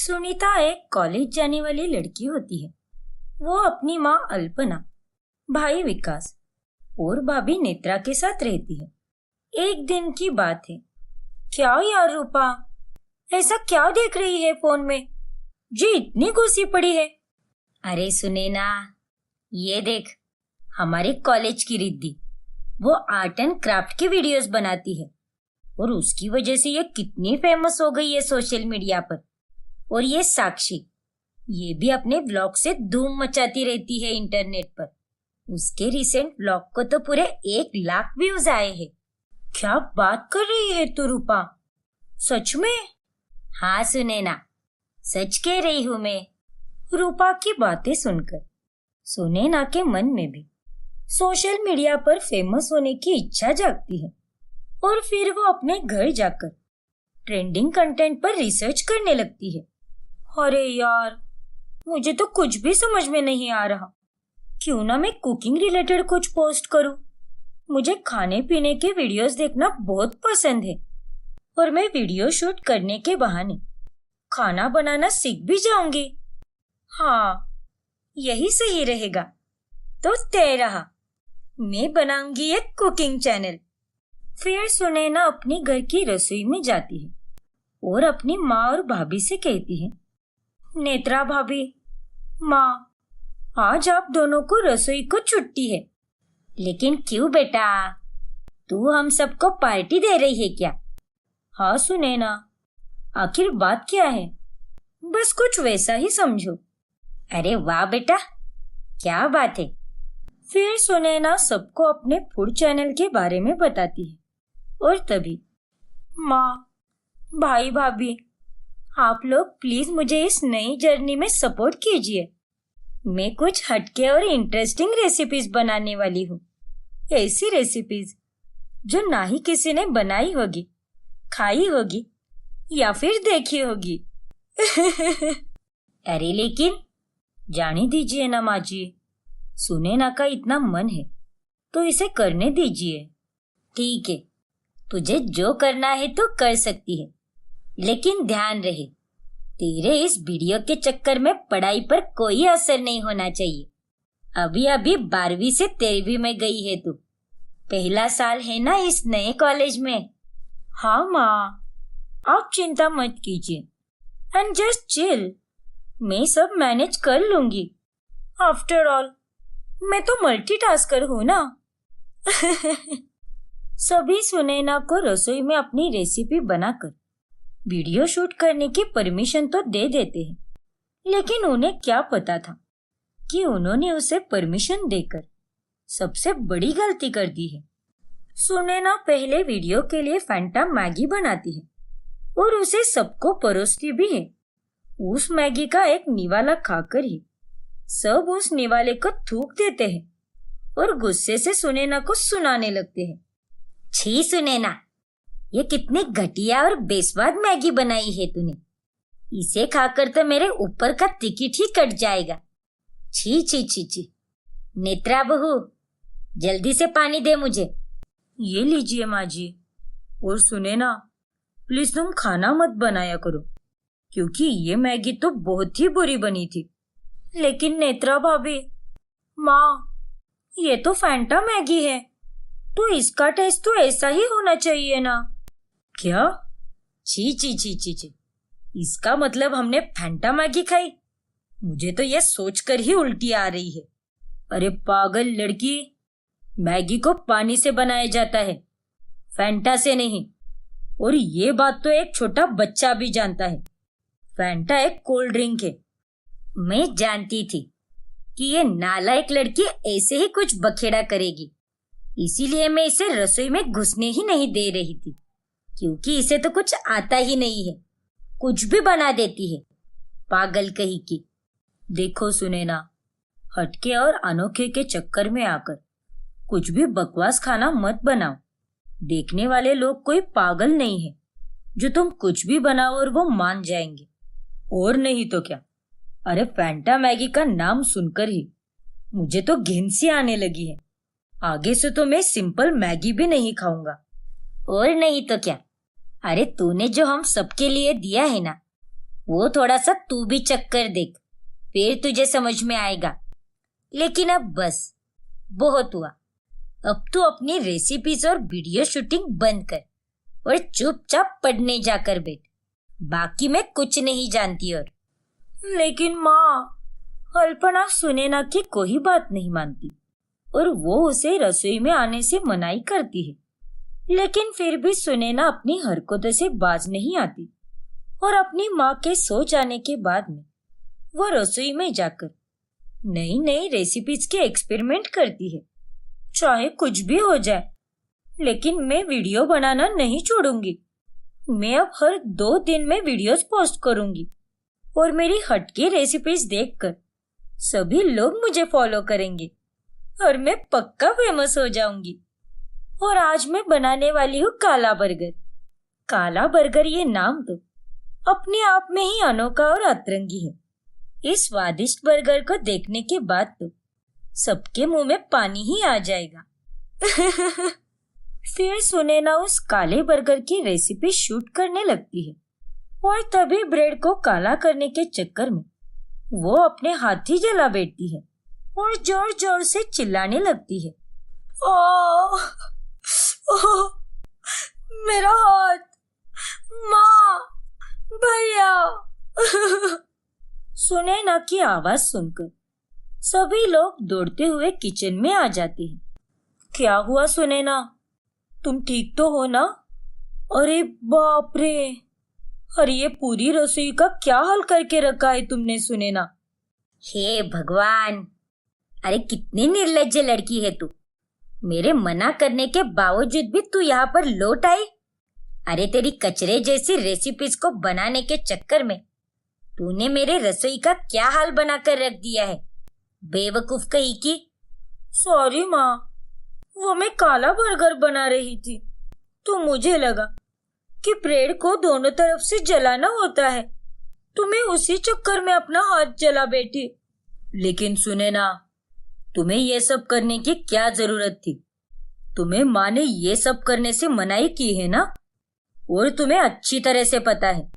सुनीता एक कॉलेज जाने वाली लड़की होती है। वो अपनी माँ अल्पना, भाई विकास और भाभी नेत्रा के साथ रहती है। एक दिन की बात है। क्या यार रूपा, ऐसा क्या देख रही है फोन में जी इतनी घुसी पड़ी है? अरे सुने ना, ये देख, हमारे कॉलेज की रिद्धि, वो आर्ट एंड क्राफ्ट की वीडियोस बनाती है और उसकी वजह से ये कितनी फेमस हो गई है सोशल मीडिया पर। और ये साक्षी, ये भी अपने व्लॉग से धूम मचाती रहती है इंटरनेट पर। उसके रिसेंट व्लॉग को तो पूरे 1 लाख व्यूज आए हैं। क्या बात कर रही है तू रूपा, सच में? हाँ सुने ना, सच कह रही हूँ मैं। रूपा की बातें सुनकर सुनैना के मन में भी सोशल मीडिया पर फेमस होने की इच्छा जागती है और फिर वो अपने घर जाकर ट्रेंडिंग कंटेंट पर रिसर्च करने लगती है। अरे यार, मुझे तो कुछ भी समझ में नहीं आ रहा। क्यों ना मैं कुकिंग रिलेटेड कुछ पोस्ट करूं। मुझे खाने पीने के वीडियोस देखना बहुत पसंद है और मैं वीडियो शूट करने के बहाने खाना बनाना सीख भी जाऊंगी। हाँ, यही सही रहेगा। तो तय रहा, मैं बनाऊंगी एक कुकिंग चैनल। फिर सुनैना अपने घर की रसोई में जाती है और अपनी माँ और भाभी से कहती है, नेत्रा भाभी, माँ, आज आप दोनों को रसोई को छुट्टी है। लेकिन क्यों बेटा, तू हम सबको पार्टी दे रही है क्या? हाँ सुनैना, आखिर बात क्या है? बस कुछ वैसा ही समझो। अरे वाह बेटा, क्या बात है? फिर सुनैना सबको अपने फूड चैनल के बारे में बताती है और तभी, माँ, भाई भाभी, आप लोग प्लीज मुझे इस नई जर्नी में सपोर्ट कीजिए। मैं कुछ हटके और इंटरेस्टिंग रेसिपीज बनाने वाली हूँ। ऐसी रेसिपीज जो ना ही किसी ने बनाई होगी, खाई होगी या फिर देखी होगी। अरे लेकिन जाने दीजिए ना माँ जी, सुनैना का इतना मन है तो इसे करने दीजिए। ठीक है, तुझे जो करना है तो कर सकती है, लेकिन ध्यान रहे, तेरे इस वीडियो के चक्कर में पढ़ाई पर कोई असर नहीं होना चाहिए। अभी अभी 12वीं से 13वीं में गई है तू। पहला साल है ना इस नए कॉलेज में। हाँ माँ, आप चिंता मत कीजिए एंड जस्ट चिल। मैं सब मैनेज कर लूंगी। आफ्टर ऑल, मैं तो मल्टीटास्कर हूँ ना। सभी सुनैना को रसोई में अपनी रेसिपी बनाकर वीडियो शूट करने की परमिशन तो दे देते हैं, लेकिन उन्हें क्या पता था कि उन्होंने उसे परमिशन देकर सबसे बड़ी गलती कर दी है। सुनैना पहले वीडियो के लिए फैंटा मैगी बनाती है और उसे सबको परोसती भी है। उस मैगी का एक निवाला खाकर ही सब उस निवाले को थूक देते हैं और गुस्से से सुनैना को सुनाने लगते हैं, छी सुनैना, ये कितनी घटिया और बेस्वाद मैगी बनाई है तूने। इसे खाकर तो मेरे ऊपर का टिकट ही कट जाएगा। छी छी छी छी। नेत्रा बहू, जल्दी से पानी दे मुझे। ये लीजिए माँ जी। और सुनैना, प्लीज तुम खाना मत बनाया करो, क्योंकि ये मैगी तो बहुत ही बुरी बनी थी। लेकिन नेत्रा भाभी, माँ, ये तो फैंटा मैगी है, तो इसका टेस्ट तो ऐसा ही होना चाहिए ना। क्या? छी छी छी छी छी। इसका मतलब हमने फैंटा मैगी खाई? मुझे तो यह सोचकर ही उल्टी आ रही है। अरे पागल लड़की, मैगी को पानी से बनाया जाता है, फैंटा से नहीं। और ये बात तो एक छोटा बच्चा भी जानता है। फैंटा एक कोल्ड ड्रिंक है। मैं जानती थी कि ये नालायक लड़की ऐसे ही कुछ बखेड़ा करेगी, इसीलिए मैं इसे रसोई में घुसने ही नहीं दे रही थी, क्योंकि इसे तो कुछ आता ही नहीं है, कुछ भी बना देती है, पागल कहीं की। देखो सुनैना, हटके और अनोखे के चक्कर में आकर कुछ भी बकवास खाना मत बनाओ। देखने वाले लोग कोई पागल नहीं है जो तुम कुछ भी बनाओ और वो मान जाएंगे। और नहीं तो क्या। अरे फैंटा मैगी का नाम सुनकर ही मुझे तो घिन सी आने लगी है। आगे से तो मैं सिंपल मैगी भी नहीं खाऊंगा। और नहीं तो क्या। अरे तूने जो हम सबके लिए दिया है ना, वो थोड़ा सा तू भी चक्कर देख, फिर तुझे समझ में आएगा। लेकिन अब बस, बहुत हुआ। अब तू अपनी रेसिपीज और वीडियो शूटिंग बंद कर और चुपचाप पढ़ने जाकर बैठ। बाकी मैं कुछ नहीं जानती। और लेकिन माँ, अल्पना सुनैना की कोई बात नहीं मानती और वो उसे रसोई में आने से मनाही करती है। लेकिन फिर भी सुनैना अपनी हरकतों से बाज नहीं आती और अपनी माँ के सो जाने के बाद में वो रसोई में जाकर नई नई रेसिपीज के एक्सपेरिमेंट करती है। चाहे कुछ भी हो जाए, लेकिन मैं वीडियो बनाना नहीं छोड़ूंगी। मैं अब हर 2 दिन में वीडियोस पोस्ट करूंगी और मेरी हटके रेसिपीज देखकर सभी लोग मुझे फॉलो करेंगे और मैं पक्का फेमस हो जाऊंगी। और आज मैं बनाने वाली हूँ काला बर्गर। काला बर्गर ये नाम तो अपने आप में ही अनोखा और अतरंगी है। इस स्वादिष्ट बर्गर को देखने के बाद तो सबके मुंह में पानी ही आ जाएगा। फिर सुनैना उस काले बर्गर की रेसिपी शूट करने लगती है और तभी ब्रेड को काला करने के चक्कर में वो अपने हाथ ही जला बैठती है और जोर जोर से चिल्लाने लगती है, ओह, ओह, मेरा हाथ, माँ, भैया। सुनैना की आवाज सुनकर सभी लोग दौड़ते हुए किचन में आ जाते हैं। क्या हुआ सुनैना, तुम ठीक तो हो ना? अरे बाप रे, अरे ये पूरी रसोई का क्या हाल करके रखा है तुमने सुनैना। हे भगवान, अरे कितनी निर्लज्ज लड़की है तू। मेरे मना करने के बावजूद भी तू यहाँ पर लौट आई। अरे तेरी कचरे जैसी रेसिपीज को बनाने के चक्कर में तूने मेरे रसोई का क्या हाल बनाकर रख दिया है, बेवकूफ कहीं की। सॉरी माँ, वो मैं काला बर्गर बना रही थी तो मुझे लगा कि ब्रेड को दोनों तरफ से जलाना होता है, तो मैं उसी चक्कर में अपना हाथ जला बैठी। लेकिन सुनैना, तुम्हें ये सब करने की क्या जरूरत थी? तुम्हें माँ ने ये सब करने से मनाही की है ना? और तुम्हें अच्छी तरह से पता है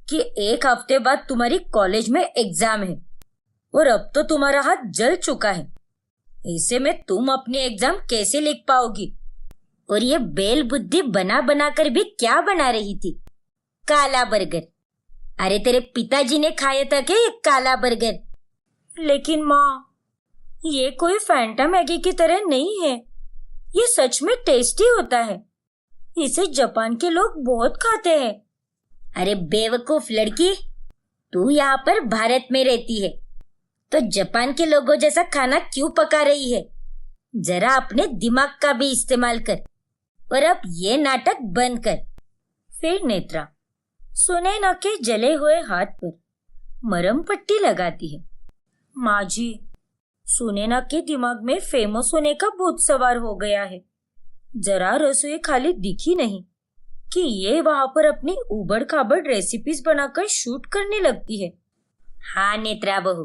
कि 1 हफ्ते बाद तुम्हारी कॉलेज में एग्जाम है और अब तो तुम्हारा हाथ जल चुका है। ऐसे में तुम अपनी एग्जाम कैसे लिख पाओगी? और ये बेल बुद्धि बना बना कर भी क्या बना रही थी? काला बर्गर। अरे तेरे पिताजी ने खाया था क्या ये काला बर्गर? लेकिन माँ, ये कोई फैंटा मैगी की तरह नहीं है। ये सच में टेस्टी होता है। इसे जापान के लोग बहुत खाते हैं। अरे बेवकूफ लड़की, तू यहाँ पर भारत में रहती है तो जापान के लोगों जैसा खाना क्यों पका रही है? जरा अपने दिमाग का भी इस्तेमाल कर और अब ये नाटक बंद कर। फिर नेत्रा सुनैना के जले हुए हाथ पर मरहम पट्टी लगाती है। माँ जी, सुनैना के दिमाग में फेमस होने का भूत सवार हो गया है। जरा रसोई खाली दिखी नहीं कि ये वहां पर अपनी उबड़ खाबड़ रेसिपीज बनाकर शूट करने लगती है। हाँ नेत्रा बहू,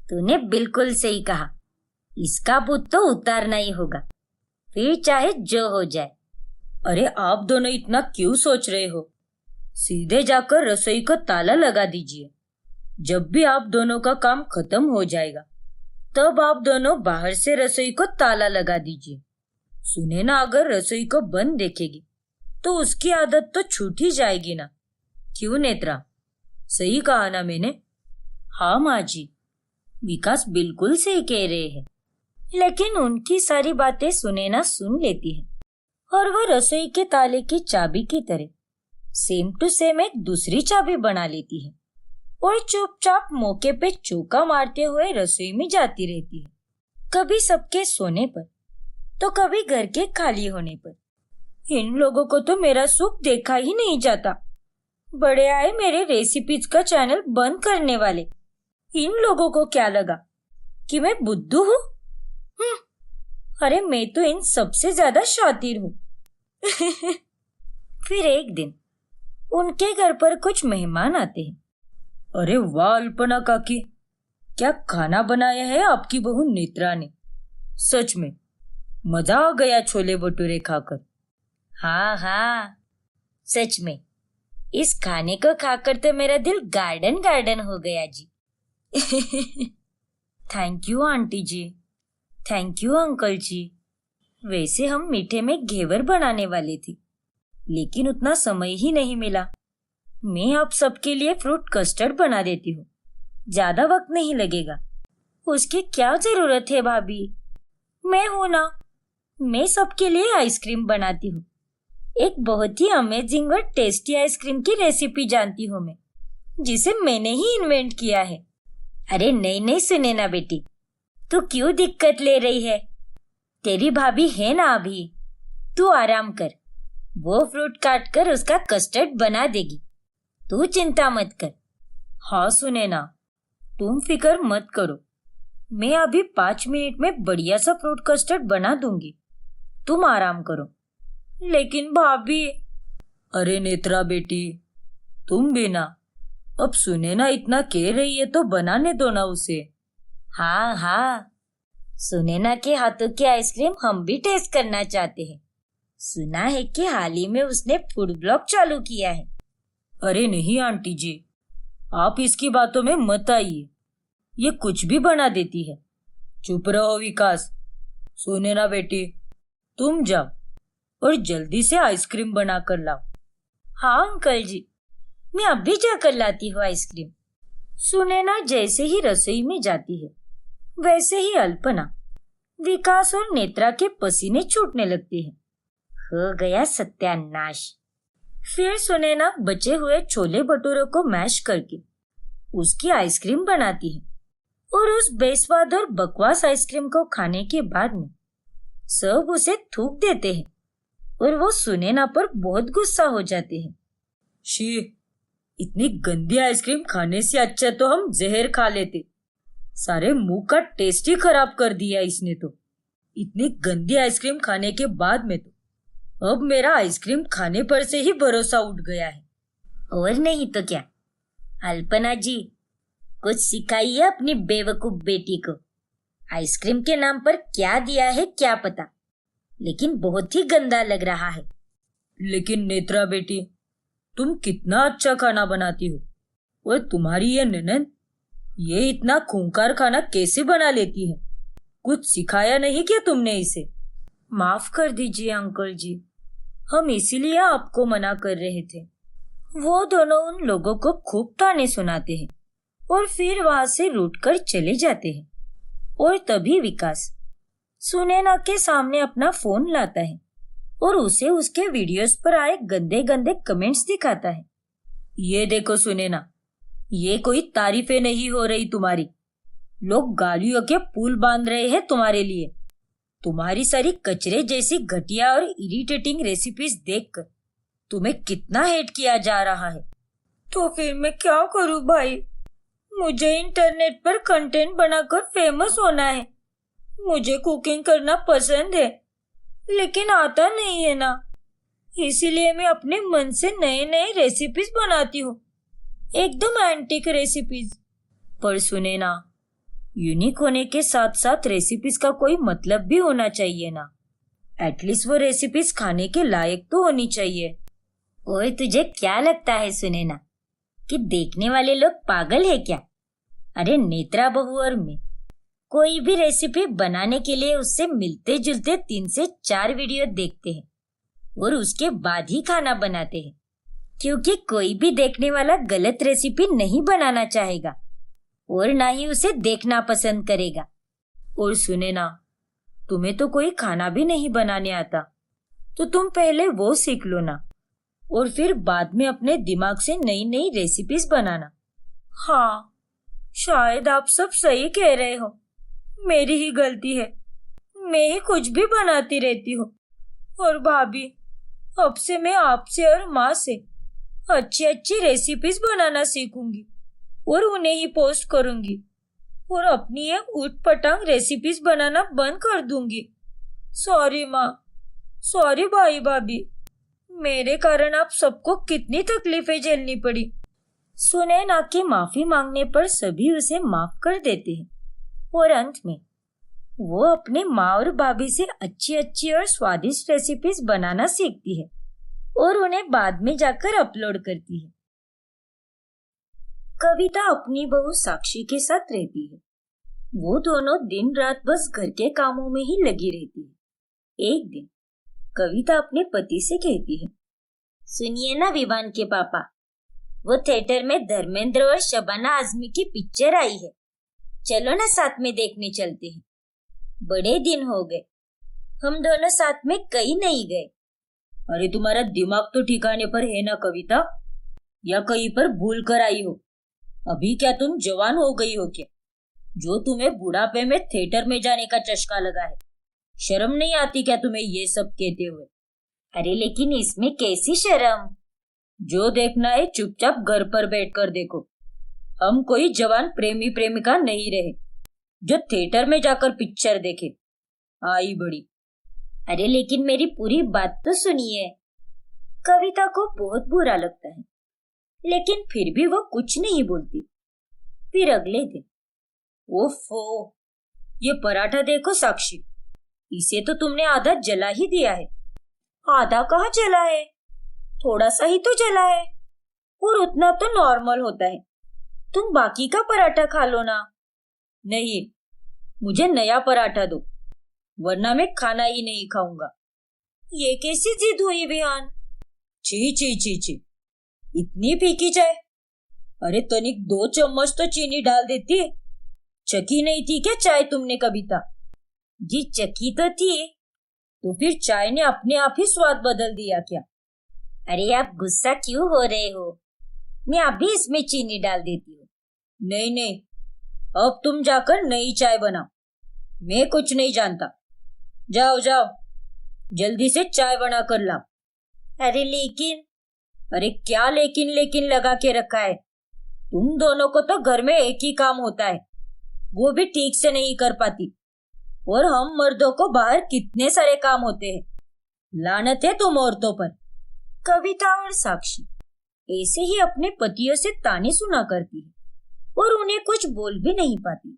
तूने बिल्कुल सही कहा। इसका भूत तो उतारना ही होगा, फिर चाहे जो हो जाए। अरे आप दोनों इतना क्यों सोच रहे हो? सीधे जाकर रसोई को ताला लगा दीजिए। जब भी आप दोनों का काम खत्म हो जाएगा तब आप दोनों बाहर से रसोई को ताला लगा दीजिए। सुनैना अगर रसोई को बंद देखेगी तो उसकी आदत तो छूट ही जाएगी ना। क्यों नेत्रा, सही कहा ना मैंने? हाँ माँ जी, विकास बिल्कुल सही कह रहे हैं। लेकिन उनकी सारी बातें सुनैना सुन लेती है और वह रसोई के ताले की चाबी की तरह सेम टू सेम एक दूसरी चाबी बना लेती है और चुपचाप मौके पे चौका मारते हुए रसोई में जाती रहती है। कभी सबके सोने पर तो कभी घर के खाली होने पर। इन लोगों को तो मेरा सुख देखा ही नहीं जाता। बड़े आए मेरे रेसिपीज का चैनल बंद करने वाले। इन लोगों को क्या लगा कि मैं बुद्धू हूँ? अरे मैं तो इन सबसे ज्यादा शातिर हूँ। फिर एक दिन उनके घर पर कुछ मेहमान आते हैं। अरे वाह अल्पना काकी, क्या खाना बनाया है आपकी बहू नेत्रा ने। सच में मजा आ गया छोले भटूरे खाकर। हाँ हाँ, सच में इस खाने को खाकर तो मेरा दिल गार्डन गार्डन हो गया जी। थैंक यू आंटी जी, थैंक यू अंकल जी। वैसे हम मीठे में घेवर बनाने वाले थे, लेकिन उतना समय ही नहीं मिला। मैं आप सबके लिए फ्रूट कस्टर्ड बना देती हूँ, ज्यादा वक्त नहीं लगेगा। उसकी क्या जरूरत है भाभी, मैं हूं ना। मैं सबके लिए आइसक्रीम बनाती हूँ। एक बहुत ही अमेजिंग और टेस्टी आइसक्रीम की रेसिपी जानती हूँ मैं, जिसे मैंने ही इन्वेंट किया है। अरे नहीं नहीं सुने ना बेटी, तू क्यों दिक्कत ले रही है? तेरी भाभी है ना अभी, तू आराम कर, वो फ्रूट काट कर उसका कस्टर्ड बना देगी, तू चिंता मत कर। हाँ सुनैना, तुम फिक्र मत करो, मैं अभी 5 मिनट में बढ़िया सा फ्रूट कस्टर्ड बना दूंगी, तुम आराम करो। लेकिन भाभी। अरे नेत्रा बेटी, तुम भी ना, अब सुनैना इतना कह रही है तो बनाने दो ना उसे। हाँ हाँ, सुनैना के हाथों की आइसक्रीम हम भी टेस्ट करना चाहते हैं। सुना है कि हाल ही में उसने फूड ब्लॉग चालू किया है। अरे नहीं आंटी जी, आप इसकी बातों में मत आइए, ये कुछ भी बना देती है। चुप रहो विकास। सुनैना बेटी, तुम जाओ और जल्दी से आइसक्रीम बना कर लाओ। हाँ अंकल जी, मैं अभी जाकर लाती हूँ आइसक्रीम। सुनैना जैसे ही रसोई में जाती है, वैसे ही अल्पना, विकास और नेत्रा के पसीने छूटने लगते हैं। हो गया सत्यानाश। फिर सुनैना बचे हुए छोले भटूरों को मैश करके उसकी आइसक्रीम बनाती है, और उस बेस्वाद और बकवास आइसक्रीम को खाने के बाद में सब उसे थूक देते हैं, और वो सुनैना पर बहुत गुस्सा हो जाते हैं। शी, इतनी गंदी आइसक्रीम खाने से अच्छा तो हम जहर खा लेते। सारे मुंह का टेस्ट ही खराब कर दिया इसने तो। इतनी गंदी आइसक्रीम खाने के बाद में तो अब मेरा आइसक्रीम खाने पर से ही भरोसा उठ गया है। और नहीं तो क्या। अल्पना जी, कुछ सिखाइए अपनी बेवकूफ बेटी को। आइसक्रीम के नाम पर क्या दिया है क्या पता, लेकिन बहुत ही गंदा लग रहा है। लेकिन नेत्रा बेटी, तुम कितना अच्छा खाना बनाती हो, और तुम्हारी ये ननद ये इतना खूंखार खाना कैसे बना लेती है? कुछ सिखाया नहीं क्या तुमने इसे? माफ कर दीजिए अंकल जी, हम इसीलिए आपको मना कर रहे थे। वो दोनों उन लोगों को खूब ताने सुनाते हैं और फिर वहां से रूठकर चले जाते हैं। और तभी विकास सुनैना के सामने अपना फोन लाता है और उसे उसके वीडियोस पर आए गंदे गंदे कमेंट्स दिखाता है। ये देखो सुनैना, ये कोई तारीफें नहीं हो रही तुम्हारी। लोग गालियों के पुल बांध रहे हैं तुम्हारे लिए। तुम्हारी सारी कचरे जैसी घटिया और इरिटेटिंग रेसिपीज देखकर तुम्हें कितना हेट किया जा रहा है। तो फिर मैं क्या करूं भाई? मुझे इंटरनेट पर कंटेंट बनाकर फेमस होना है। मुझे कुकिंग करना पसंद है, लेकिन आता नहीं है ना, इसीलिए मैं अपने मन से नए नए रेसिपीज बनाती हूँ, एकदम एंटीक रेसिपीज। पर सुनैना, यूनिक होने के साथ साथ रेसिपीज का कोई मतलब भी होना चाहिए ना। एटलीस्ट वो रेसिपीज खाने के लायक तो होनी चाहिए। ओए, तुझे क्या लगता है सुनैना कि देखने वाले लोग पागल है क्या? अरे नेत्रा बहू और मैं कोई भी रेसिपी बनाने के लिए उससे मिलते जुलते 3 से 4 वीडियो देखते हैं और उसके बाद ही खाना बनाते हैं, क्योंकि कोई भी देखने वाला गलत रेसिपी नहीं बनाना चाहेगा और ना ही उसे देखना पसंद करेगा। और सुनैना, तुम्हें तो कोई खाना भी नहीं बनाने आता, तो तुम पहले वो सीख लो ना, और फिर बाद में अपने दिमाग से नई नई रेसिपीज बनाना। हाँ, शायद आप सब सही कह रहे हो, मेरी ही गलती है, मैं ही कुछ भी बनाती रहती हूँ। और भाभी, अब से मैं आपसे और माँ से अच्छी अच्छी रेसिपीज बनाना सीखूंगी और उन्हें ही पोस्ट करूंगी, और अपनी ये ऊट-पटांग रेसिपीज बनाना बंद कर दूंगी। सॉरी माँ, सॉरी भाई भाभी, मेरे कारण आप सबको कितनी तकलीफें झेलनी पड़ी। सुनैना की माफी मांगने पर सभी उसे माफ कर देते हैं, और अंत में वो अपने माँ और भाभी से अच्छी अच्छी और स्वादिष्ट रेसिपीज बनाना सीखती है। और उन्हें बाद में जाकर अपलोड करती है। कविता अपनी बहू साक्षी के साथ रहती है। वो दोनों दिन रात बस घर के कामों में ही लगी रहती है। एक दिन कविता अपने पति से कहती है, सुनिए ना विवान के पापा, वो थिएटर में धर्मेंद्र और शबाना आजमी की पिक्चर आई है, चलो ना साथ में देखने चलते हैं। बड़े दिन हो गए, हम दोनों साथ में कहीं नहीं गए। अरे तुम्हारा दिमाग तो ठिकाने पर है ना कविता, या कहीं पर भूल कर आई हो? अभी क्या तुम जवान हो गई हो क्या, जो तुम्हें बुढ़ापे में थिएटर में जाने का चस्का लगा है? शर्म नहीं आती क्या तुम्हें ये सब कहते हुए? अरे लेकिन इसमें कैसी शर्म? जो देखना है चुपचाप घर पर बैठकर देखो। हम कोई जवान प्रेमी प्रेमिका नहीं रहे जो थिएटर में जाकर पिक्चर देखे। आई बड़ी। अरे लेकिन मेरी पूरी बात तो सुनिए। कविता को बहुत बुरा लगता है, लेकिन फिर भी वो कुछ नहीं बोलती। फिर अगले दिन, ओफो, ये पराठा देखो साक्षी, इसे तो तुमने आधा जला ही दिया है। आधा कहाँ जला है, थोड़ा सा ही तो जला है, और उतना तो नॉर्मल होता है। तुम बाकी का पराठा खा लो ना। नहीं, मुझे नया पराठा दो, वरना मैं खाना ही नहीं खाऊंगा। ये कैसी जिद हुई विहान? छी छी छी छी, इतनी फीकी चाय? अरे तनिक 2 चम्मच तो चीनी डाल देती। चखी नहीं थी क्या चाय तुमने कविता? जी चखी तो थी। तो फिर चाय ने अपने आप ही स्वाद बदल दिया क्या? अरे आप गुस्सा क्यों हो रहे हो? मैं अभी इसमें चीनी डाल देती हूँ। नहीं नहीं, अब तुम जाकर नई चाय बनाओ, मैं कुछ नहीं जानता। जाओ जाओ, जल्दी से चाय बना कर लाओ। अरे लेकिन। अरे क्या लेकिन लेकिन लगा के रखा है? तुम दोनों को तो घर में एक ही काम होता है, वो भी ठीक से नहीं कर पाती। और हम मर्दों को बाहर कितने सारे काम होते हैं। लानत है तुम औरतों पर। कविता और साक्षी ऐसे ही अपने पतियों से ताने सुना करती है और उन्हें कुछ बोल भी नहीं पाती।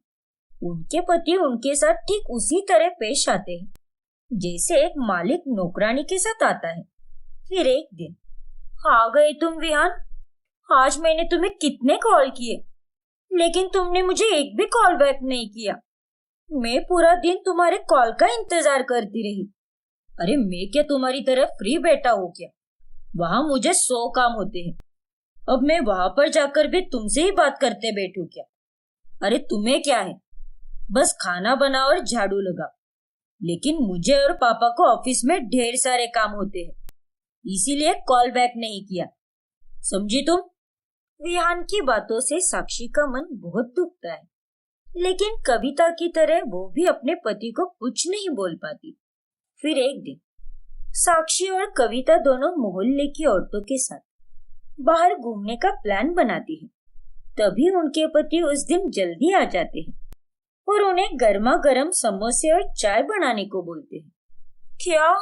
उनके पति उनके साथ ठीक उसी तरह पेश आते हैं जैसे एक मालिक नौकरानी के साथ आता है। फिर एक दिन, आ गए तुम विहान। आज मैंने तुम्हें कितने कॉल किए, लेकिन तुमने मुझे एक भी कॉल बैक नहीं किया। मैं पूरा दिन तुम्हारे कॉल का इंतजार करती रही। अरे मैं क्या तुम्हारी तरह फ्री बैठा हूँ क्या? वहां मुझे 100 काम होते हैं। अब मैं वहां पर जाकर भी तुमसे ही बात करते बैठूं क्या? अरे तुम्हें क्या है, बस खाना बनाओ और झाड़ू लगाओ। लेकिन मुझे और पापा को ऑफिस में ढेर सारे काम होते हैं, इसीलिए कॉल बैक नहीं किया। समझी तुम? विहान की बातों से साक्षी का मन बहुत दुखता है, लेकिन कविता की तरह वो भी अपने पति को कुछ नहीं बोल पाती। फिर एक दिन साक्षी और कविता दोनों मोहल्ले की औरतों के साथ बाहर घूमने का प्लान बनाती है। तभी उनके पति उस दिन जल्दी आ जाते हैं और उन्हें गर्मा गर्म समोसे और चाय बनाने को बोलते हैं। क्या?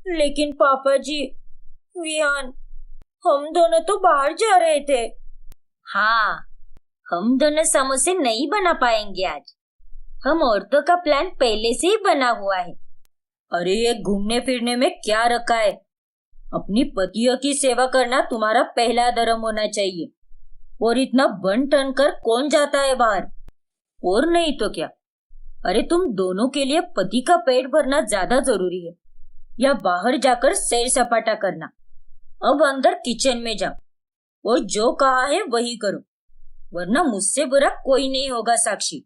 लेकिन पापा जी, विहान, हम दोनों तो बाहर जा रहे थे। हाँ, हम दोनों समोसे नहीं बना पाएंगे आज। हम औरतों का प्लान पहले से ही बना हुआ है। अरे ये घूमने फिरने में क्या रखा है? अपनी पतियों की सेवा करना तुम्हारा पहला धर्म होना चाहिए। और इतना बन ठन कर कौन जाता है बाहर? और नहीं तो क्या? अरे तुम दोनों के लिए पति का पेट भरना ज्यादा जरूरी है, या बाहर जाकर सैर सपाटा करना? अब अंदर किचन में जाओ और जो कहा है वही करो, वरना मुझसे बुरा कोई नहीं होगा साक्षी।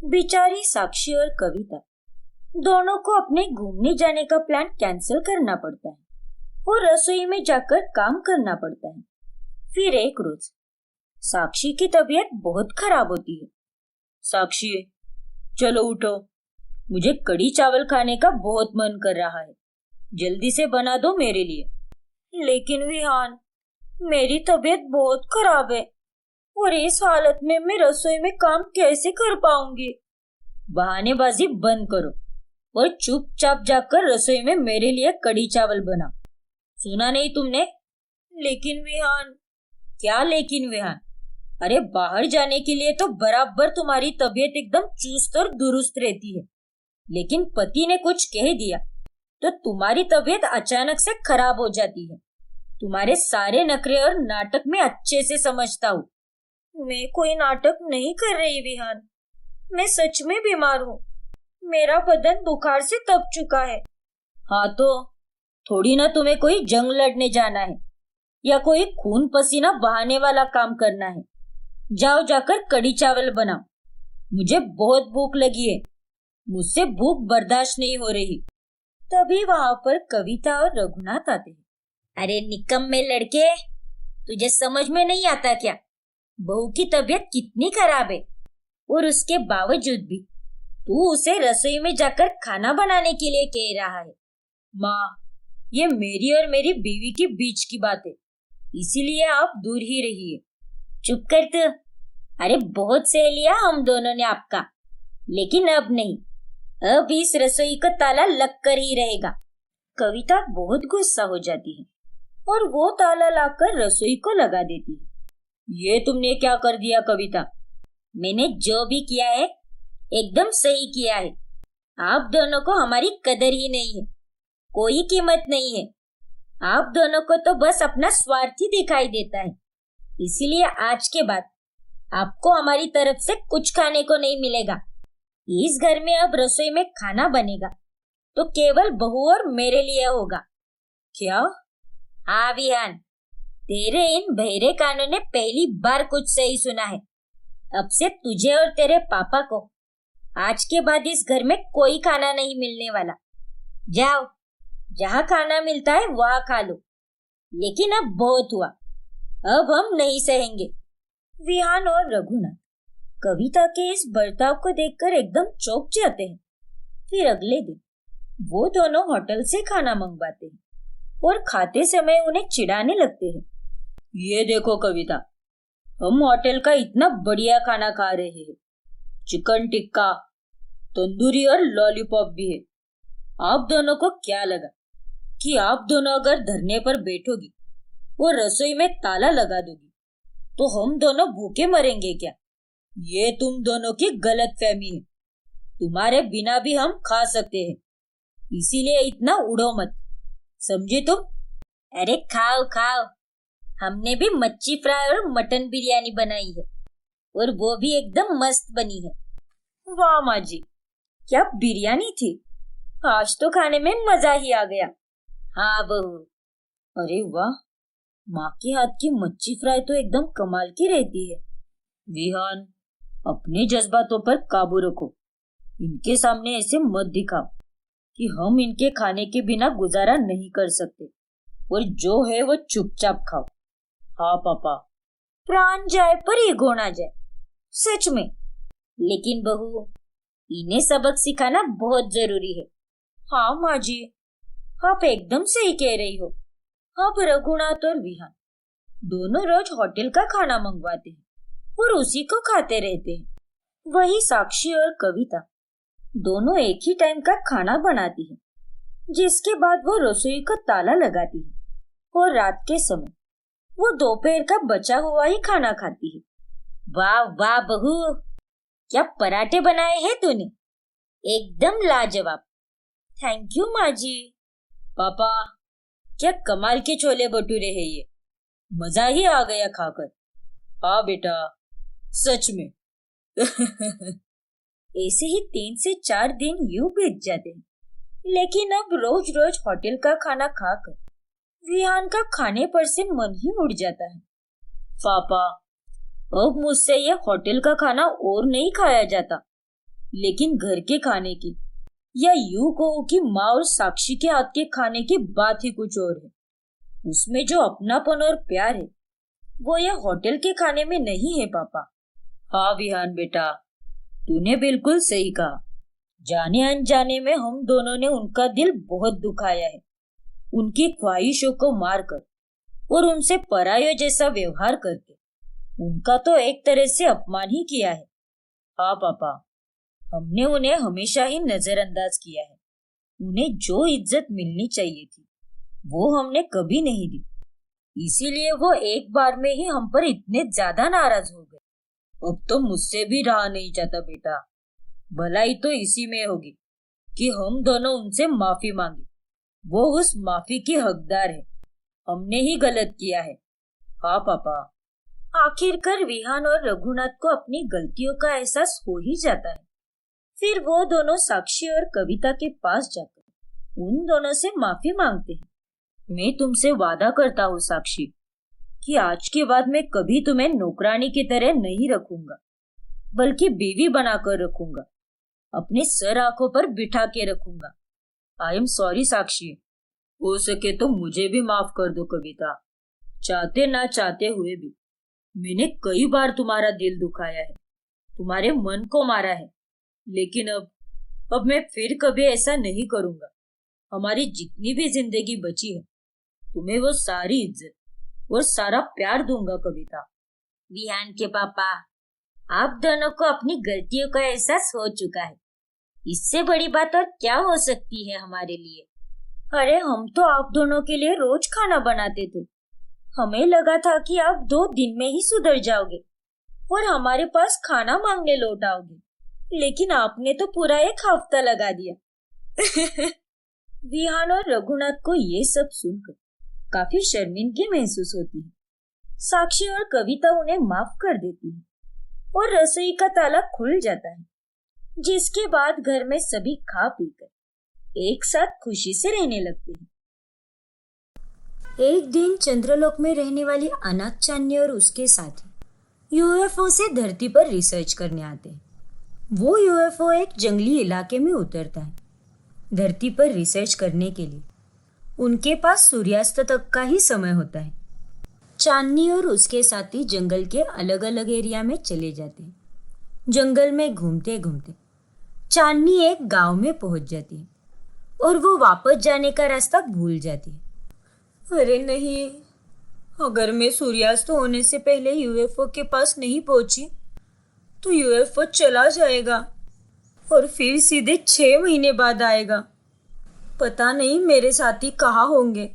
बेचारी साक्षी और कविता दोनों को अपने घूमने जाने का प्लान कैंसिल करना पड़ता है और रसोई में जाकर काम करना पड़ता है। फिर एक रोज साक्षी की तबीयत बहुत खराब होती है। साक्षी, चलो उठो, मुझे कड़ी चावल खाने का बहुत मन कर रहा है, जल्दी से बना दो मेरे लिए। लेकिन विहान, मेरी तबीयत बहुत खराब है और इस हालत में मैं रसोई में काम कैसे कर पाऊंगी? बहानेबाजी बंद करो और चुपचाप जाकर रसोई में मेरे लिए कड़ी चावल बना। सुना नहीं तुमने? लेकिन विहान। क्या लेकिन विहान? अरे बाहर जाने के लिए तो बराबर तुम्हारी तबीयत एकदम चुस्त और दुरुस्त रहती है, लेकिन पति ने कुछ कह दिया तो तुम्हारी तबीयत अचानक से खराब हो जाती है। तुम्हारे सारे नखरे और नाटक में अच्छे से समझता हूँ। मैं कोई नाटक नहीं कर रही विहान, मैं सच में बीमार हूँ। मेरा बदन बुखार से तप चुका है। हाँ तो थोड़ी ना तुम्हें कोई जंग लड़ने जाना है या कोई खून पसीना बहाने वाला काम करना है। जाओ जाकर कड़ी चावल बनाओ, मुझे बहुत भूख लगी है, मुझसे भूख बर्दाश्त नहीं हो रही। तभी वहां पर कविता और रघुनाथ आते हैं। अरे निकम्मे लड़के, तुझे समझ में नहीं आता क्या? बहू की तबीयत कितनी खराब है और उसके बावजूद भी तू उसे रसोई में जाकर खाना बनाने के लिए कह रहा है। माँ, ये मेरी और मेरी बीवी के बीच की बात है, इसीलिए आप दूर ही रहिए। चुप कर तू। अरे बहुत सह लिया हम दोनों ने आपका, लेकिन अब नहीं। अब इस रसोई का ताला लग कर ही रहेगा। कविता बहुत गुस्सा हो जाती है और वो ताला लाकर रसोई को लगा देती है। ये तुमने क्या कर दिया कविता? मैंने जो भी किया है एकदम सही किया है। आप दोनों को हमारी कदर ही नहीं है, कोई कीमत नहीं है। आप दोनों को तो बस अपना स्वार्थ ही दिखाई देता है। इसीलिए आज के बाद आपको हमारी तरफ से कुछ खाने को नहीं मिलेगा। इस घर में अब रसोई में खाना बनेगा तो केवल बहू और मेरे लिए होगा। क्या? हाँ विहान, तेरे इन बहरे कानों ने पहली बार कुछ सही सुना है। अब से तुझे और तेरे पापा को आज के बाद इस घर में कोई खाना नहीं मिलने वाला। जाओ, जहाँ खाना मिलता है वहाँ खा लो, लेकिन अब बहुत हुआ, अब हम नहीं सहेंगे। विहान और रघुनाथ कविता के इस बर्ताव को देखकर एकदम चौंक जाते हैं। फिर अगले दिन वो दोनों होटल से खाना मंगवाते हैं और खाते समय उन्हें चिढ़ाने लगते हैं। ये देखो कविता, हम होटल का इतना बढ़िया खाना खा रहे हैं, चिकन टिक्का, तंदूरी और लॉलीपॉप भी है। आप दोनों को क्या लगा कि आप दोनों अगर धरने पर बैठोगी और रसोई में ताला लगा दोगी तो हम दोनों भूखे मरेंगे क्या? ये तुम दोनों की गलतफहमी है। तुम्हारे बिना भी हम खा सकते हैं, इसीलिए इतना उड़ो मत, समझे तुम? अरे खाओ खाओ, हमने भी मच्छी फ्राई और मटन बिरयानी बनाई है और वो भी एकदम मस्त बनी है। वाह माँ जी, क्या बिरयानी थी! आज तो खाने में मजा ही आ गया। हाँ बहू। अरे वाह, माँ के हाथ की मच्छी फ्राई तो एकदम कमाल की रहती है। विहान, अपने जज्बातों पर काबू रखो। इनके सामने ऐसे मत दिखाओ कि हम इनके खाने के बिना गुजारा नहीं कर सकते, और जो है वो चुपचाप खाओ। हाँ पापा, प्राण जाए पर ईगो ना जाए, सच में। लेकिन बहू, इन्हें सबक सिखाना बहुत जरूरी है। हाँ माँ जी, आप एकदम सही कह रही हो। अब रघुनाथ और विहान दोनों रोज होटल का खाना मंगवाते हैं और उसी को खाते रहते हैं। वही साक्षी और कविता दोनों एक ही टाइम का खाना बनाती है, जिसके बाद वो रसोई का ताला लगाती है और रात के समय वो दोपहर का बचा हुआ ही खाना खाती है। वाह वाह बहू, क्या पराठे बनाए हैं तूने, एकदम लाजवाब। थैंक यू माँ जी। पापा, क्या कमाल के छोले भटूरे हैं ये, मजा ही आ गया खाकर। हाँ बेटा, सच में। ऐसे ही 3 से 4 दिन यूं बीत जाते हैं, लेकिन अब रोज रोज होटल का खाना खाकर विहान का खाने पर से मन ही उड़ जाता है। पापा, अब मुझसे ये होटल का खाना और नहीं खाया जाता, लेकिन घर के खाने की, या यूं कहो कि माँ और साक्षी के हाथ के खाने की बात ही कुछ और है। उसमें जो अपनापन और प्यार है वो ये होटल के खाने में नहीं है पापा। हाँ विहान बेटा, तूने बिल्कुल सही कहा। जाने अनजाने में हम दोनों ने उनका दिल बहुत दुखाया है, उनकी ख्वाहिशों को मारकर और उनसे परायों जैसा व्यवहार करके उनका तो एक तरह से अपमान ही किया है। हाँ पापा, हमने उन्हें हमेशा ही नजरअंदाज किया है। उन्हें जो इज्जत मिलनी चाहिए थी वो हमने कभी नहीं दी, इसीलिए वो एक बार में ही हम पर इतने ज्यादा नाराज हो गए। अब तो मुझसे भी रहा नहीं जाता बेटा। भलाई तो इसी में होगी कि हम दोनों उनसे माफी मांगे वो उस माफी की हकदार है। हमने ही गलत किया है। हाँ पापा। आखिरकार विहान और रघुनाथ को अपनी गलतियों का एहसास हो ही जाता है। फिर वो दोनों साक्षी और कविता के पास जाकर उन दोनों से माफी मांगते हैं। मैं तुमसे वादा करता हूँ साक्षी कि आज के बाद मैं कभी तुम्हें नौकरानी की तरह नहीं रखूंगा, बल्कि बीवी बनाकर रखूंगा, अपने सर आंखों पर बिठा के रखूंगा। आई एम सॉरी साक्षी। हो सके तो मुझे भी माफ कर दो कविता। चाहते ना चाहते हुए भी मैंने कई बार तुम्हारा दिल दुखाया है, तुम्हारे मन को मारा है, लेकिन अब मैं फिर कभी ऐसा नहीं करूंगा। हमारी जितनी भी जिंदगी बची है तुम्हें वो सारी इज्जत, वो सारा प्यार दूंगा कविता। विहान के पापा, आप दोनों को अपनी गलतियों का एहसास हो चुका है। इससे बड़ी बात और क्या हो सकती है हमारे लिए। अरे हम तो आप दोनों के लिए रोज खाना बनाते थे। हमें लगा था कि आप 2 दिन में ही सुधर जाओगे और हमारे पास खाना मांगने लौट आओगे, लेकिन आपने तो पूरा 1 हफ्ता लगा दिया। विहान और रघुनाथ को ये सब सुनकर काफी शर्मिंदगी महसूस होती है। साक्षी और कविता उन्हें माफ कर देती है और रसोई का ताला खुल जाता है, जिसके बाद घर में सभी खा पीकर एक साथ खुशी से रहने लगते हैं। एक दिन चंद्रलोक में रहने वाली अनाथ चांदनी और उसके साथी यूएफओ से धरती पर रिसर्च करने आते हैं। वो यूएफओ एक जंगली इलाके में उतरता है। धरती पर रिसर्च करने के लिए उनके पास सूर्यास्त तक का ही समय होता है। चांदनी और उसके साथी जंगल के अलग अलग एरिया में चले जाते हैं। जंगल में घूमते घूमते चांदनी एक गांव में पहुंच जाती है और वो वापस जाने का रास्ता भूल जाती है। अरे नहीं, अगर मैं सूर्यास्त होने से पहले यूएफओ के पास नहीं पहुंची तो यूएफओ चला जाएगा और फिर सीधे 6 महीने बाद आएगा। पता नहीं मेरे साथी कहाँ होंगे।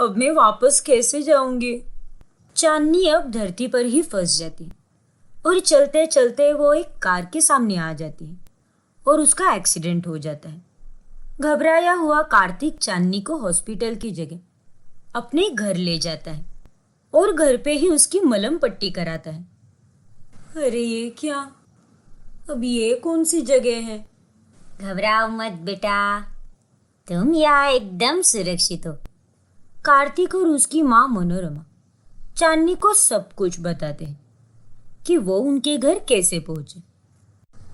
अब मैं वापस कैसे जाऊंगी। चांदनी अब धरती पर ही फंस जाती और चलते चलते वो एक कार के सामने आ जाती है और उसका एक्सीडेंट हो जाता है। घबराया हुआ कार्तिक चांदनी को हॉस्पिटल की जगह अपने घर ले जाता है और घर पे ही उसकी मलहम पट्टी कराता है। अरे ये क्या, अब ये कौन सी जगह है। घबराओ मत बेटा, तुम यहाँ एकदम सुरक्षित हो। कार्तिक और उसकी माँ मनोरमा चांदनी को सब कुछ बताते हैं कि वो उनके घर कैसे पहुंचे।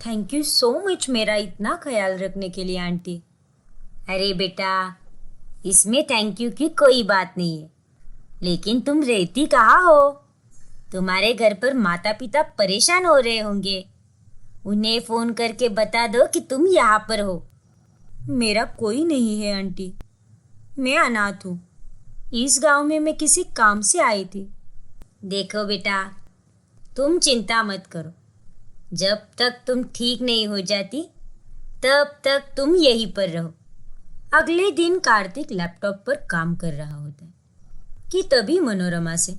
थैंक यू सो मच मेरा इतना ख्याल रखने के लिए आंटी। अरे बेटा, इसमें थैंक यू की कोई बात नहीं है, लेकिन तुम रहती कहाँ हो? तुम्हारे घर पर माता पिता परेशान हो रहे होंगे। उन्हें फोन करके बता दो कि तुम यहाँ पर हो। मेरा कोई नहीं है आंटी, मैं अनाथ हूँ। इस गांव में मैं किसी काम से आई थी। देखो बेटा, तुम चिंता मत करो। जब तक तुम ठीक नहीं हो जाती तब तक तुम यहीं पर रहो। अगले दिन कार्तिक लैपटॉप पर काम कर रहा होता है कि तभी मनोरमा से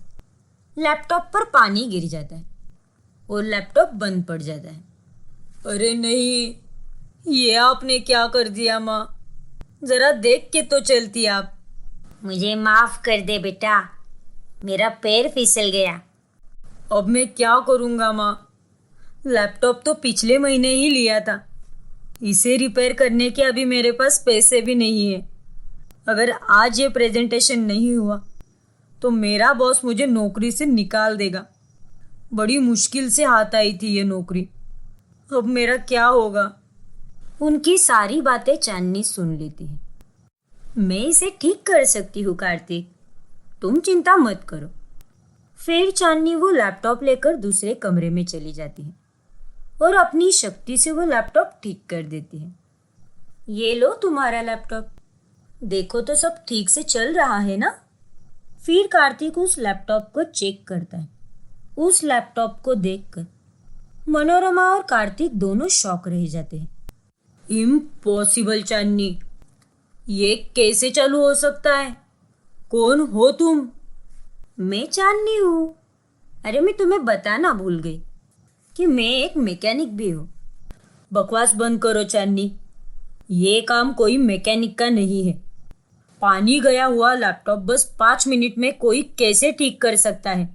लैपटॉप पर पानी गिर जाता है और लैपटॉप बंद पड़ जाता है। अरे नहीं, ये आपने क्या कर दिया माँ, जरा देख के तो चलती आप। मुझे माफ कर दे बेटा, मेरा पैर फिसल गया। अब मैं क्या करूँगा माँ, लैपटॉप तो पिछले महीने ही लिया था। इसे रिपेयर करने के अभी मेरे पास पैसे भी नहीं है। अगर आज ये प्रेजेंटेशन नहीं हुआ तो मेरा बॉस मुझे नौकरी से निकाल देगा। बड़ी मुश्किल से हाथ आई थी ये नौकरी, अब मेरा क्या होगा। उनकी सारी बातें चांदनी सुन लेती है। मैं इसे ठीक कर सकती हूँ कार्तिक, तुम चिंता मत करो। फिर चांदनी वो लैपटॉप लेकर दूसरे कमरे में चली जाती है और अपनी शक्ति से वो लैपटॉप ठीक कर देती है। ये लो तुम्हारा लैपटॉप, देखो तो सब ठीक से चल रहा है ना। फिर कार्तिक उस लैपटॉप को चेक करता है। उस लैपटॉप को देखकर मनोरमा और कार्तिक दोनों शॉक रह जाते हैं। इम्पॉसिबल चांदनी, ये कैसे चालू हो सकता है? कौन हो तुम? मैं चांदनी हूँ। अरे मैं तुम्हें बताना भूल गई कि मैं एक मैकेनिक भी हूँ। बकवास बंद करो चांदनी, ये काम कोई मैकेनिक का नहीं है। पानी गया हुआ लैपटॉप बस 5 मिनट में कोई कैसे ठीक कर सकता है?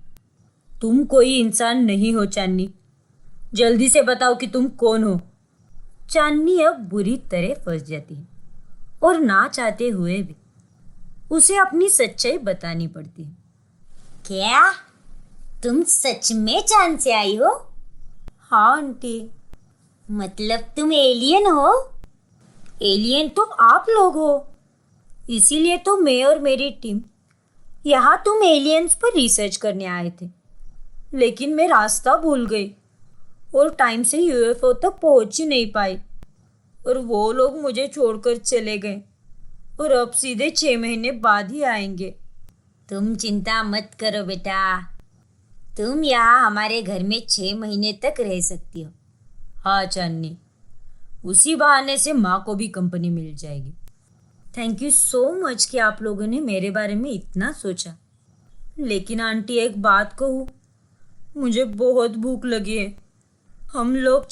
तुम कोई इंसान नहीं हो चांदनी। जल्दी से बताओ कि तुम कौन हो। चांदनी अब बुरी तरह फंस जाती है और ना चाहते हुए भी उसे अपनी सच्चाई बतानी पड़ती है। क्या तुम सच में चांद से आई हो? हाँ आंटी। मतलब तुम एलियन हो? एलियन तो आप लोग हो, इसीलिए तो मैं और मेरी टीम यहाँ तुम एलियंस पर रिसर्च करने आए थे। लेकिन मैं रास्ता भूल गई और टाइम से यूएफओ तक पहुंच ही नहीं पाई और वो लोग मुझे छोड़कर चले गए और अब सीधे 6 महीने बाद ही आएंगे। तुम चिंता मत करो बेटा, तुम यहाँ हमारे घर में 6 महीने तक रह सकती हो। हाँ चांदनी, उसी बहाने से माँ को भी कंपनी मिल जाएगी। थैंक यू सो मच कि आप लोगों ने मेरे बारे में इतना सोचा। लेकिन आंटी एक बात कहूँ, मुझे बहुत भूख लगी है। हम लोग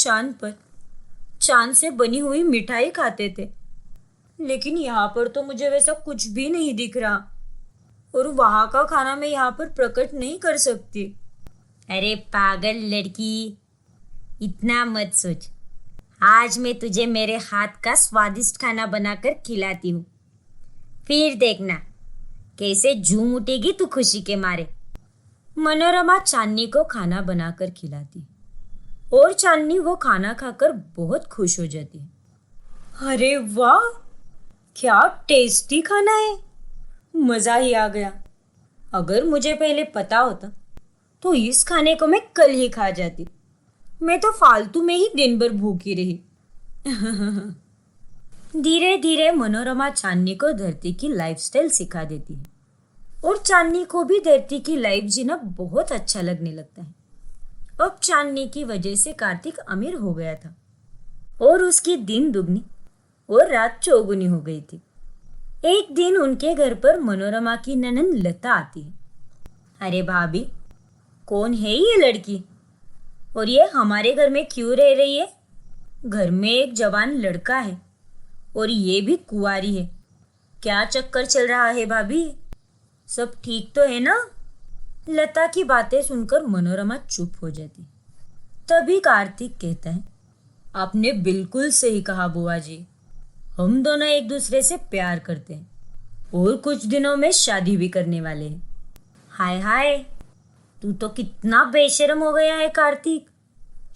चांद से बनी हुई मिठाई खाते थे, लेकिन यहाँ पर तो मुझे वैसा कुछ भी नहीं दिख रहा और वहाँ का खाना मैं यहाँ पर प्रकट नहीं कर सकती। अरे पागल लड़की, इतना मत सोच। आज मैं तुझे मेरे हाथ का स्वादिष्ट खाना बनाकर खिलाती हूँ, फिर देखना कैसे झूम उठेगी तू खुशी के मारे। मनोरमा चांदनी को खाना बनाकर खिलाती और चांदनी वो खाना खाकर बहुत खुश हो जाती है। अरे वाह, क्या टेस्टी खाना है, मज़ा ही आ गया। अगर मुझे पहले पता होता तो इस खाने को मैं कल ही खा जाती। मैं तो फालतू में ही दिन भर भूखी रही। धीरे धीरे मनोरमा चांदनी को धरती की लाइफस्टाइल सिखा देती है और चांदनी को भी धरती की लाइफ जीना बहुत अच्छा लगने लगता है। अब चांदनी की वजह से कार्तिक अमीर हो गया था और उसकी दिन दुगनी और रात चौगुनी हो गई थी। एक दिन उनके घर पर मनोरमा की ननंद लता आती है। अरे भाभी, कौन है ये लड़की और ये हमारे घर में क्यों रह रही है? घर में एक जवान लड़का है और ये भी कुंवारी है। क्या चक्कर चल रहा है भाभी? सब ठीक तो है ना? लता की बातें सुनकर मनोरमा चुप हो जाती। तभी कार्तिक कहता है, आपने बिल्कुल सही कहा बुआ जी, हम दोनों एक दूसरे से प्यार करते हैं और कुछ दिनों में शादी भी करने वाले हैं। हाय हाय, तू तो कितना बेशर्म हो गया है कार्तिक।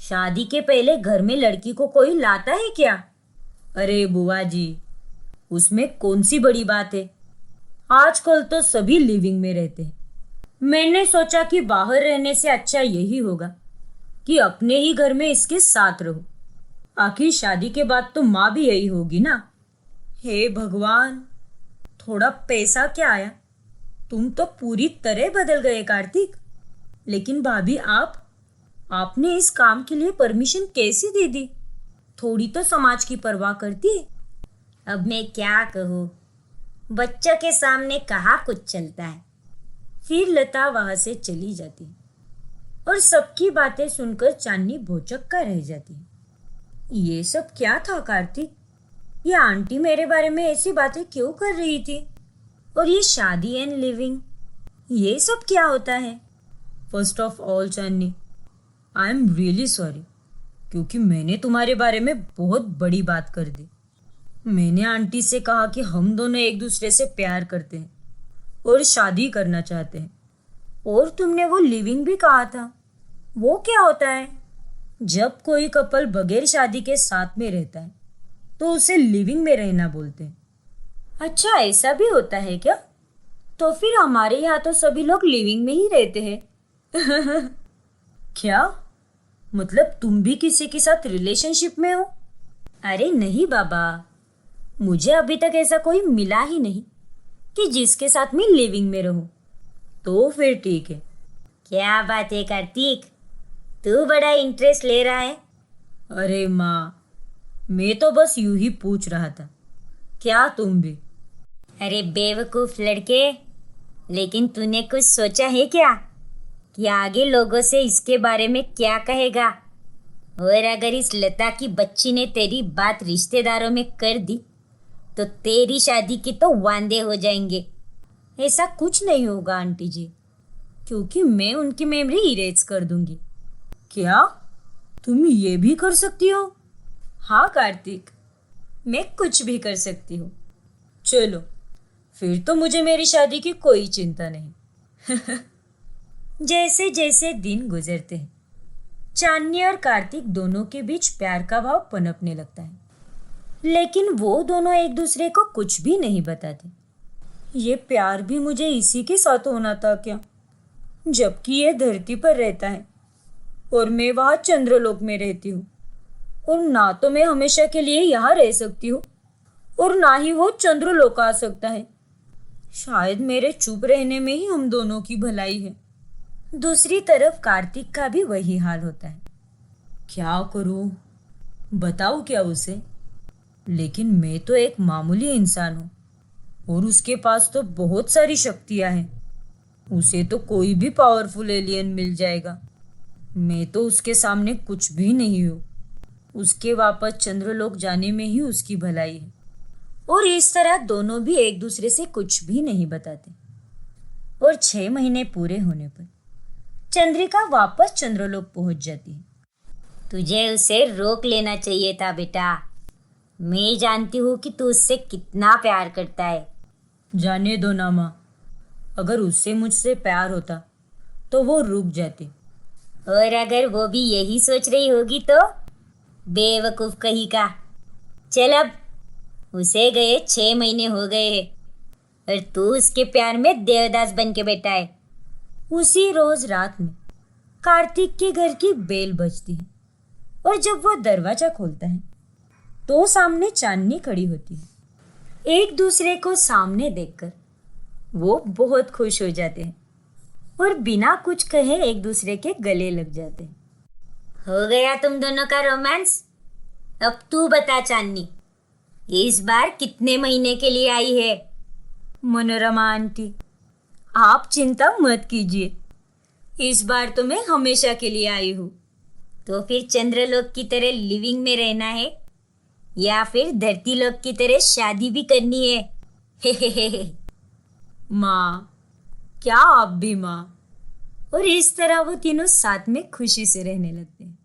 शादी के पहले घर में लड़की को कोई लाता है क्या? अरे बुआ जी, उसमें कौन सी बड़ी बात है? आजकल तो सभी लिविंग में रहते हैं। मैंने सोचा कि बाहर रहने से अच्छा यही होगा कि अपने ही घर में इसके साथ रहो। आखिर शादी के बाद तो माँ भी यही होगी ना। हे भगवान, थोड़ा पैसा क्या आया, तुम तो पूरी तरह बदल गए कार्तिक। लेकिन भाभी, आपने इस काम के लिए परमिशन कैसे दे दी? थोड़ी तो समाज की परवाह करती। अब मैं क्या कहूँ, बच्चों के सामने कहाँ कुछ चलता है। फिर लता वहां से चली जाती और सबकी बातें सुनकर चांदनी भौचक्का रह जाती। ये सब क्या था कार्तिक? ये आंटी मेरे बारे में ऐसी बातें क्यों कर रही थी? और ये शादी एंड लिविंग, ये सब क्या होता है? First of all Chandni, I am really sorry, क्योंकि मैंने तुम्हारे बारे में बहुत बड़ी बात कर दी। मैंने आंटी से कहा कि हम दोनों एक दूसरे से प्यार करते हैं और शादी करना चाहते हैं, और तुमने वो लिविंग भी कहा था। वो क्या होता है? जब कोई कपल बगैर शादी के साथ में रहता है तो उसे लिविंग में रहना बोलते हैं। अच्छा, ऐसा भी होता है क्या? तो फिर हमारे यहाँ तो सभी लोग लिविंग में ही रहते हैं। क्या मतलब तुम भी किसी के साथ रिलेशनशिप में हो? अरे नहीं बाबा, मुझे अभी तक ऐसा कोई मिला ही नहीं कि जिसके साथ मैं लिविंग में रहूं। तो फिर ठीक है। क्या बात है कार्तिक, तू बड़ा इंटरेस्ट ले रहा है। अरे माँ, मैं तो बस यूं ही पूछ रहा था, क्या तुम भी? अरे बेवकूफ लड़के, लेकिन तूने कुछ सोचा है क्या कि आगे लोगों से इसके बारे में क्या कहेगा? और अगर इस लता की बच्ची ने तेरी बात रिश्तेदारों में कर दी तो तेरी शादी के तो वांदे हो जाएंगे। ऐसा कुछ नहीं होगा आंटी जी, क्योंकि मैं उनकी मेमोरी इरेज कर दूंगी। क्या तुम ये भी कर सकती हो? हाँ कार्तिक, मैं कुछ भी कर सकती हूँ। चलो फिर तो मुझे मेरी शादी की कोई चिंता नहीं। जैसे जैसे दिन गुजरते हैं, चांदनी और कार्तिक दोनों के बीच प्यार का भाव पनपने लगता है, लेकिन वो दोनों एक दूसरे को कुछ भी नहीं बताते। ये प्यार भी मुझे इसी के साथ होना था क्या, जबकि ये धरती पर रहता है और मैं वहां चंद्रलोक में रहती हूँ। और ना तो मैं हमेशा के लिए यहाँ रह सकती हूँ और ना ही वो चंद्रलोक आ सकता है। शायद मेरे चुप रहने में ही हम दोनों की भलाई है। दूसरी तरफ कार्तिक का भी वही हाल होता है। क्या करूं, बताऊं क्या उसे? लेकिन मैं तो एक मामूली इंसान हूं और उसके पास तो बहुत सारी शक्तियां हैं। उसे तो कोई भी पावरफुल एलियन मिल जाएगा। मैं तो उसके सामने कुछ भी नहीं हूं। उसके वापस चंद्रलोक जाने में ही उसकी भलाई है। और इस तरह दोनों भी एक दूसरे से कुछ भी नहीं बताते। और 6 महीने पूरे होने पर चंद्रिका वापस चंद्रलोक पहुंच जाती है। तुझे उसे रोक लेना चाहिए था बेटा। मैं जानती हूँ कि तू उससे कितना प्यार करता है। जाने दो ना माँ, अगर उससे मुझसे प्यार होता तो वो रुक जाती। और अगर वो भी यही सोच रही होगी तो? बेवकूफ कहीं का। चल अब, उसे गए 6 महीने हो गए हैं और तू उसके प्यार में देवदास बन के बैठा है। उसी रोज रात में कार्तिक के घर की बेल बजती है और जब वो दरवाजा खोलता है तो सामने चांदनी खड़ी होती है। एक दूसरे को सामने देखकर वो बहुत खुश हो जाते हैं और बिना कुछ कहे एक दूसरे के गले लग जाते हैं। हो गया तुम दोनों का रोमांस? अब तू बता चांदनी, इस बार कितने महीने के लिए आई है? मनोरमा आंटी, आप चिंता मत कीजिए, इस बार तो मैं हमेशा के लिए आई हूँ। तो फिर चंद्रलोक की तरह लिविंग में रहना है या फिर धरती लोक की तरह शादी भी करनी है? माँ, क्या आप भी माँ। और इस तरह वो तीनों साथ में खुशी से रहने लगते हैं।